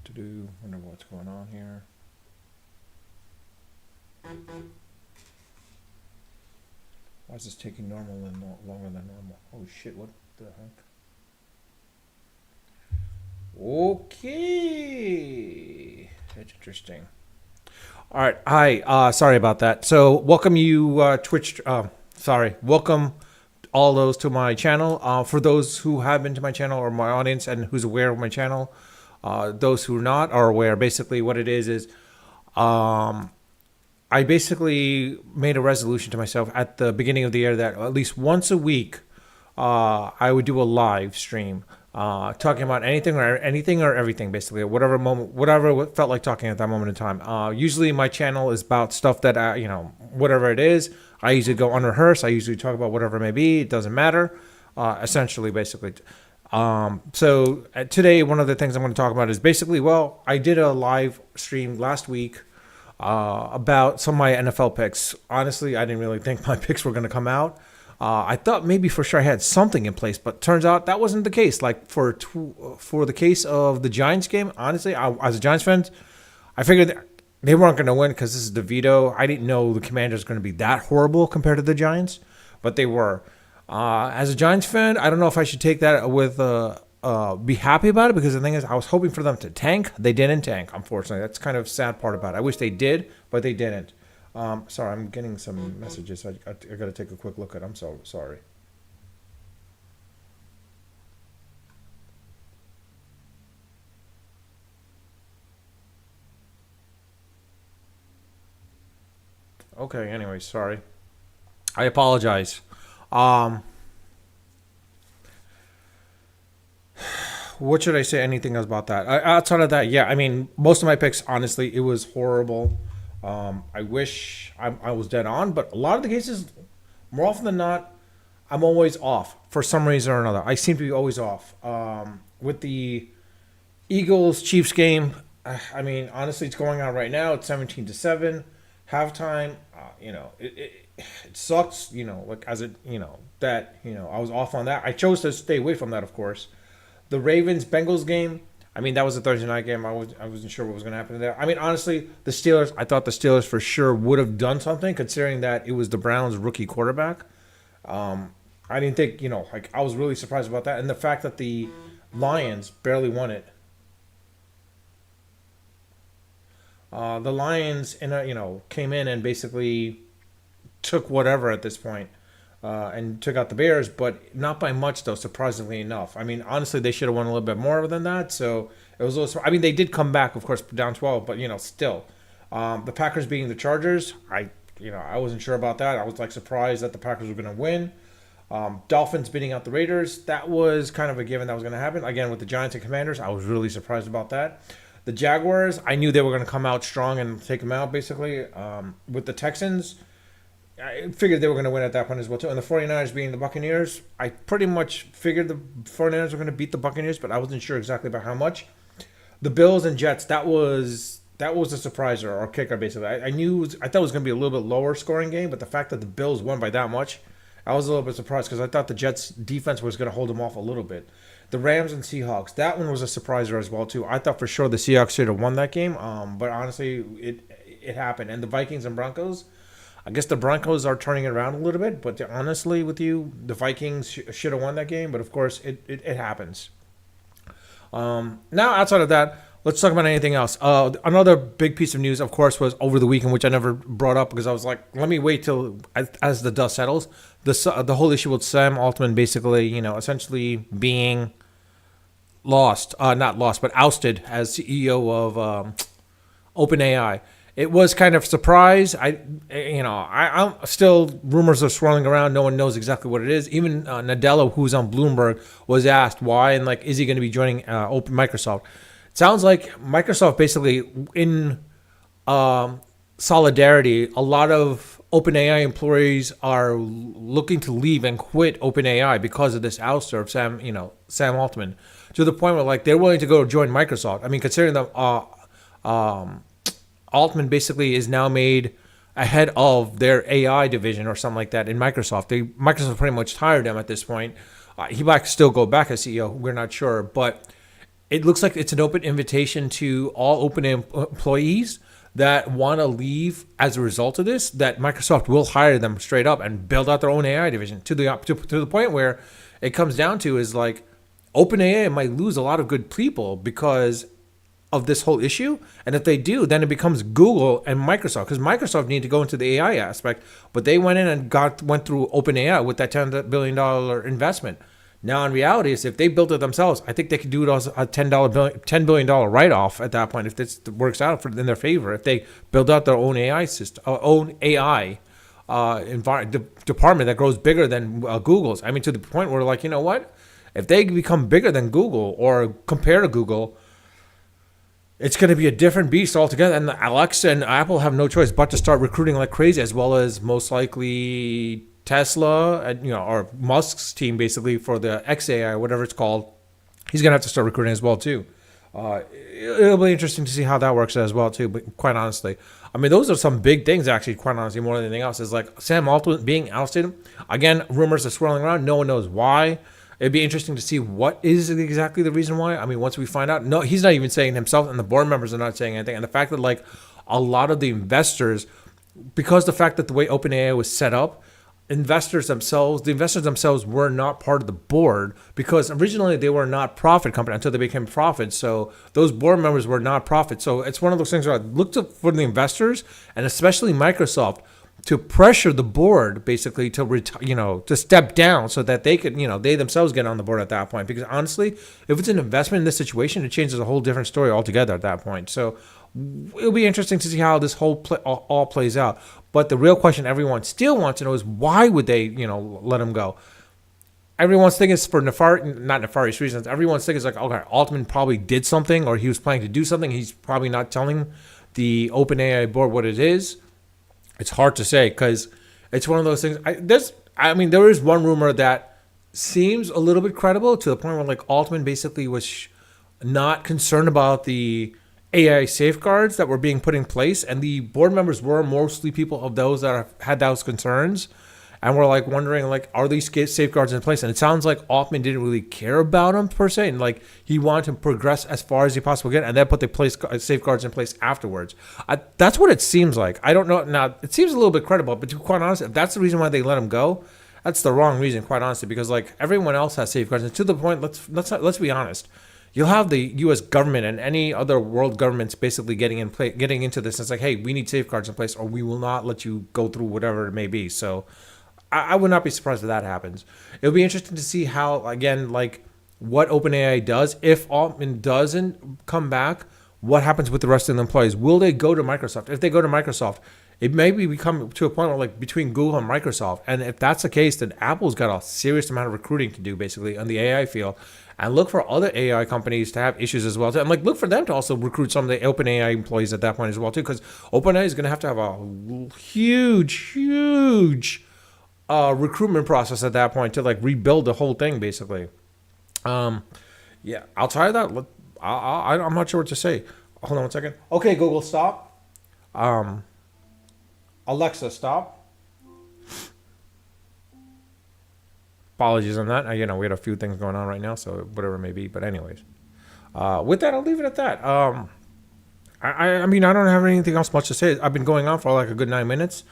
Wonder what's going on here. Why is this taking longer than normal? Oh shit! What the heck? Okay, that's interesting. All right. Hi. Sorry about that. So, welcome you, Twitch. Welcome all those to my channel. For those who have been to my channel or my audience and who's aware of my channel, those who are not are aware. Basically, what it is um, I basically made a resolution to myself at the beginning of the year that at least once a week, I would do a live stream, talking about anything or everything, basically, whatever moment, whatever felt like talking at that moment in time. Usually, my channel is about stuff that whatever it is. I usually go unrehearsed. I usually talk about whatever it may be. It doesn't matter. Essentially, basically. Today, one of the things I'm going to talk about is basically, well, I did a live stream last week about some of my NFL picks. Honestly, I didn't really think my picks were going to come out. I thought maybe for sure I had something in place, but turns out that wasn't the case. Like for the case of the Giants game, honestly, as a Giants fan, I figured they weren't going to win because this is DeVito. I didn't know the Commanders were going to be that horrible compared to the Giants, but they were. As a Giants fan, I don't know if I should take that with be happy about it, because the thing is, I was hoping for them to tank. They didn't tank, unfortunately. That's kind of sad part about it. I wish they did, but they didn't. Sorry, I'm getting some messages. I got to take a quick look at. I'm so sorry. Okay. Anyway, sorry. I apologize. Um, what should I say? Anything else about that? Outside of that, yeah. I mean, most of my picks, honestly, it was horrible. I wish I was dead on, but a lot of the cases, more often than not, I'm always off for some reason or another. I seem to be always off. With the Eagles Chiefs game, I mean, honestly, it's going on right now. It's 17-7, halftime. It sucks. Like as it, that I was off on that. I chose to stay away from that, of course. The Ravens Bengals game. I mean, that was a Thursday night game. I wasn't sure what was going to happen there. I mean, honestly, the Steelers. I thought the Steelers for sure would have done something, considering that it was the Browns' rookie quarterback. I didn't think, like I was really surprised about that, and the fact that the Lions barely won it. The Lions, came in and basically took whatever at this point, and took out the Bears, but not by much though. Surprisingly enough, I mean, honestly, they should have won a little bit more than that. So it was a little. I mean, they did come back, of course, down 12, but still, the Packers beating the Chargers, I wasn't sure about that. I was like surprised that the Packers were going to win. Dolphins beating out the Raiders, that was kind of a given that was going to happen. Again, with the Giants and Commanders, I was really surprised about that. The Jaguars, I knew they were going to come out strong and take them out, basically. With the Texans, I figured they were going to win at that point as well, too. And the 49ers being the Buccaneers, I pretty much figured the 49ers were going to beat the Buccaneers, but I wasn't sure exactly by how much. The Bills and Jets, that was a surprise or kicker, basically. I thought it was going to be a little bit lower scoring game, but the fact that the Bills won by that much, I was a little bit surprised because I thought the Jets defense was going to hold them off a little bit. The Rams and Seahawks, that one was a surpriser as well too. I thought for sure the Seahawks should have won that game, but honestly, it happened. And the Vikings and Broncos, I guess the Broncos are turning it around a little bit, but honestly, with you, the Vikings should have won that game. But of course, it happens. Now, outside of that, let's talk about anything else. Another big piece of news, of course, was over the weekend, which I never brought up because I was like, let me wait till as the dust settles. The whole issue with Sam Altman basically, essentially being not lost, but ousted as CEO of OpenAI. It was kind of a surprise. I'm still, rumors are swirling around. No one knows exactly what it is. Even Nadella, who's on Bloomberg, was asked why and like, is he going to be joining Open Microsoft? It sounds like Microsoft basically in solidarity. A lot of OpenAI employees are looking to leave and quit OpenAI because of this ouster of Sam Altman, to the point where like they're willing to go join Microsoft. I mean, considering that Altman basically is now made ahead of their AI division or something like that in Microsoft. Microsoft pretty much hired him at this point. He might still go back as CEO. We're not sure, but it looks like it's an open invitation to all employees that want to leave as a result of this, that Microsoft will hire them straight up and build out their own AI division to the point where it comes down to is like OpenAI might lose a lot of good people because of this whole issue. And if they do, then it becomes Google and Microsoft, because Microsoft need to go into the AI aspect, but they went in and went through OpenAI with that $10 billion investment. Now, in reality, is if they built it themselves, I think they could do it as a $10 billion write-off at that point if this works out in their favor. If they build out their own AI system, own AI department that grows bigger than Google's. I mean, to the point where, like, you know what? If they become bigger than Google or compare to Google, it's going to be a different beast altogether. And Alexa and Apple have no choice but to start recruiting like crazy, as well as most likely Tesla and or Musk's team basically for the XAI, whatever it's called. He's gonna have to start recruiting as well too. It'll be interesting to see how that works as well too. But quite honestly, I mean, those are some big things actually. Quite honestly, more than anything else, is like Sam Altman being ousted. Again, rumors are swirling around. No one knows why. It'd be interesting to see what is exactly the reason why. I mean, once we find out, no, he's not even saying himself, and the board members are not saying anything. And the fact that like a lot of the investors, because the fact that the way OpenAI was set up, the investors themselves were not part of the board, because originally they were a not-profit company until they became profit. So those board members were not profit. So it's one of those things where I looked for the investors, and especially Microsoft, to pressure the board basically to step down so that they could, they themselves get on the board at that point. Because honestly, if it's an investment in this situation, it changes a whole different story altogether at that point. So it'll be interesting to see how this whole all plays out. But the real question everyone still wants to know is why would they, let him go? Everyone's thinking it's for not nefarious reasons. Everyone's thinking it's like, okay, Altman probably did something, or he was planning to do something. He's probably not telling the OpenAI board what it is. It's hard to say because it's one of those things. There is one rumor that seems a little bit credible, to the point where like Altman basically was not concerned about the AI safeguards that were being put in place, and the board members were mostly people of those that had those concerns, and were like wondering like, are these safeguards in place? And it sounds like Altman didn't really care about them per se, and like he wanted to progress as far as he possibly could, and then put the safeguards in place afterwards. That's what it seems like. I don't know. Now it seems a little bit credible, but to be quite honest, if that's the reason why they let him go, that's the wrong reason, quite honestly, because like everyone else has safeguards, and to the point, let's be honest. You'll have the U.S. government and any other world governments basically getting into this. And it's like, hey, we need safeguards in place, or we will not let you go through whatever it may be. So I would not be surprised if that happens. It'll be interesting to see how, again, like what OpenAI does. If Altman doesn't come back, what happens with the rest of the employees? Will they go to Microsoft? If they go to Microsoft, it may become to a point where like between Google and Microsoft. And if that's the case, then Apple's got a serious amount of recruiting to do basically on the AI field. And look for other AI companies to have issues as well too. And like look for them to also recruit some of the OpenAI employees at that point as well too, because OpenAI is going to have a huge recruitment process at that point to like rebuild the whole thing basically. Yeah, I'll try that. I'm not sure what to say. Hold on one second. Okay, Google, stop. Alexa, stop. Apologies on that. We had a few things going on right now, so whatever it may be. But anyways, with that, I'll leave it at that. I mean, I don't have anything else much to say. I've been going on for like a good 9 minutes.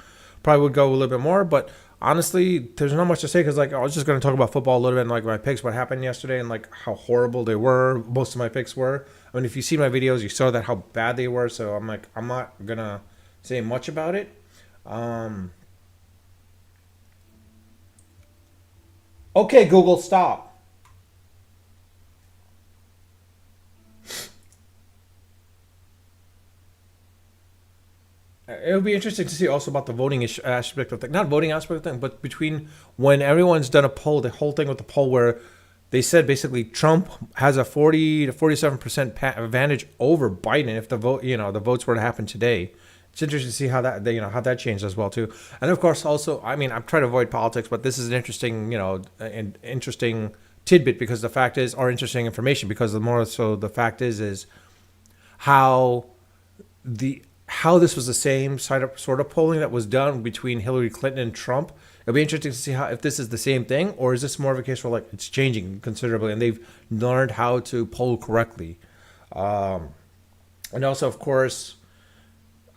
Probably would go a little bit more, but honestly, there's not much to say because like I was just going to talk about football a little bit and like my picks, what happened yesterday, and like how horrible they were. Most of my picks were. I mean, if you see my videos, you saw that how bad they were. So I'm not gonna say much about it. Okay, Google, stop. It'll be interesting to see also about the voting aspect of thing. Not voting aspect of thing, but between when everyone's done a poll, the whole thing with the poll where they said basically Trump has a 40 to 47% advantage over Biden if the votes were to happen today. It's interesting to see how that changed as well too. And of course, also, I mean, I'm trying to avoid politics, but this is an interesting, an interesting tidbit because the fact is, or interesting information because the more so the fact is how how this was the same sort of polling that was done between Hillary Clinton and Trump. It'll be interesting to see how if this is the same thing, or is this more of a case where like it's changing considerably and they've learned how to poll correctly. And also, of course,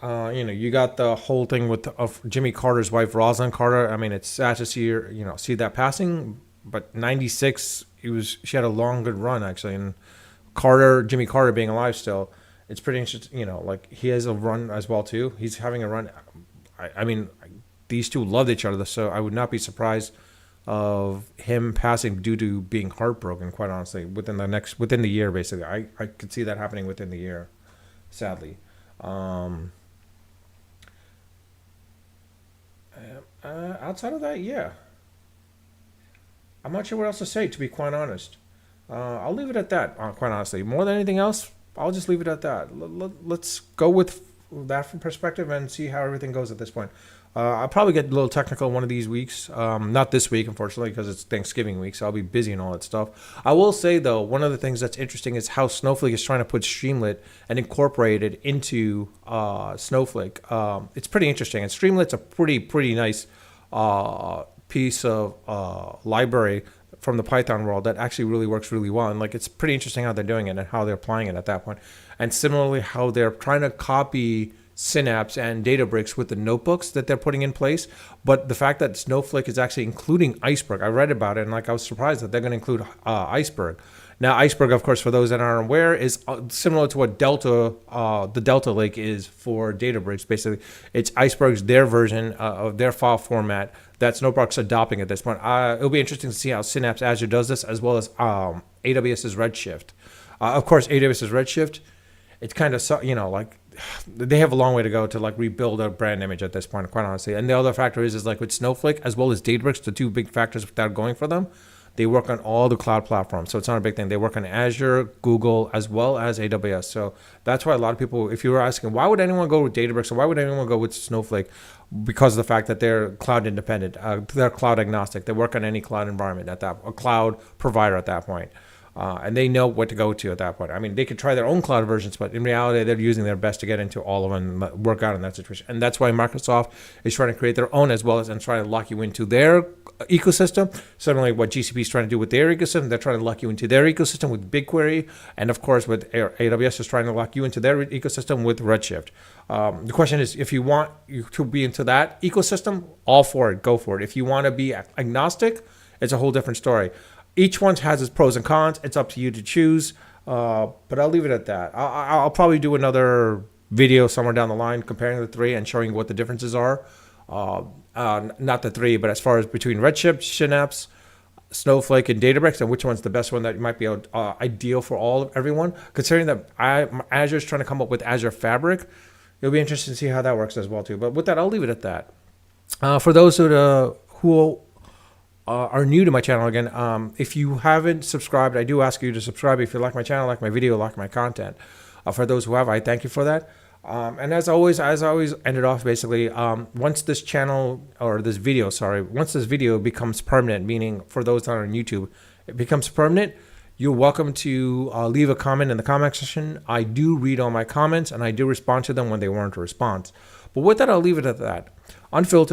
you got the whole thing with of Jimmy Carter's wife, Rosalind Carter. I mean, it's sad to see her, see that passing. But 96, she had a long, good run actually. And Jimmy Carter being alive still, it's pretty interesting. Like he has a run as well too. He's having a run. I mean, these two loved each other, so I would not be surprised of him passing due to being heartbroken. Quite honestly, within the year, basically, I could see that happening within the year. Sadly. Outside of that, yeah. I'm not sure what else to say, to be quite honest. I'll leave it at that, quite honestly. More than anything else, I'll just leave it at that. Let's go with that from perspective and see how everything goes at this point. I'll probably get a little technical one of these weeks. Not this week, unfortunately, because it's Thanksgiving week, so I'll be busy and all that stuff. I will say, though, one of the things that's interesting is how Snowflake is trying to put Streamlit and incorporate it into Snowflake. It's pretty interesting. And Streamlit's a pretty nice piece of library from the Python world that actually really works really well. And like it's pretty interesting how they're doing it and how they're applying it at that point. And similarly, how they're trying to copy Synapse and Databricks with the notebooks that they're putting in place. But the fact that Snowflake is actually including Iceberg, I read about it and like I was surprised that they're going to include Iceberg. Now, Iceberg, of course, for those that aren't aware, is similar to what the Delta Lake is for Databricks. Basically, it's Iceberg's their version of their file format that Snowpark's adopting at this point. It'll be interesting to see how Synapse Azure does this, as well as AWS's Redshift. Of course, AWS's Redshift, it's kind of, like they have a long way to go to like rebuild a brand image at this point, quite honestly. And the other factor is like with Snowflake as well as Databricks, the two big factors that are going for them. They work on all the cloud platforms, so it's not a big thing. They work on Azure, Google, as well as AWS. So that's why a lot of people, if you were asking, why would anyone go with Databricks or why would anyone go with Snowflake? Because of the fact that they're cloud independent, they're cloud agnostic. They work on any cloud environment a cloud provider at that point. And they know what to go to at that point. I mean, they could try their own cloud versions, but in reality, they're using their best to get into all of them and work out in that situation. And that's why Microsoft is trying to create their own as well as and trying to lock you into their ecosystem. Similarly, what GCP is trying to do with their ecosystem, they're trying to lock you into their ecosystem with BigQuery. And of course, with AWS is trying to lock you into their ecosystem with Redshift. The question is, if you want to be into that ecosystem, all for it, go for it. If you want to be agnostic, it's a whole different story. Each one has its pros and cons. It's up to you to choose. But I'll leave it at that. I'll probably do another video somewhere down the line comparing the three and showing what the differences are. Not the three, but as far as between Redshift, Synapse, Snowflake, and Databricks, and which one's the best one that might be ideal for everyone. Considering that Azure is trying to come up with Azure Fabric, it'll be interesting to see how that works as well too. But with that, I'll leave it at that. For those who are new to my channel again, if you haven't subscribed, I do ask you to subscribe if you like my channel, like my video, like my content. For those who have, I thank you for that. And as always ended off basically, once this video becomes permanent, meaning for those that are on YouTube, it becomes permanent, you're welcome to leave a comment in the comment section. I do read all my comments and I do respond to them when they warrant a response. But with that, I'll leave it at that. Unfiltered.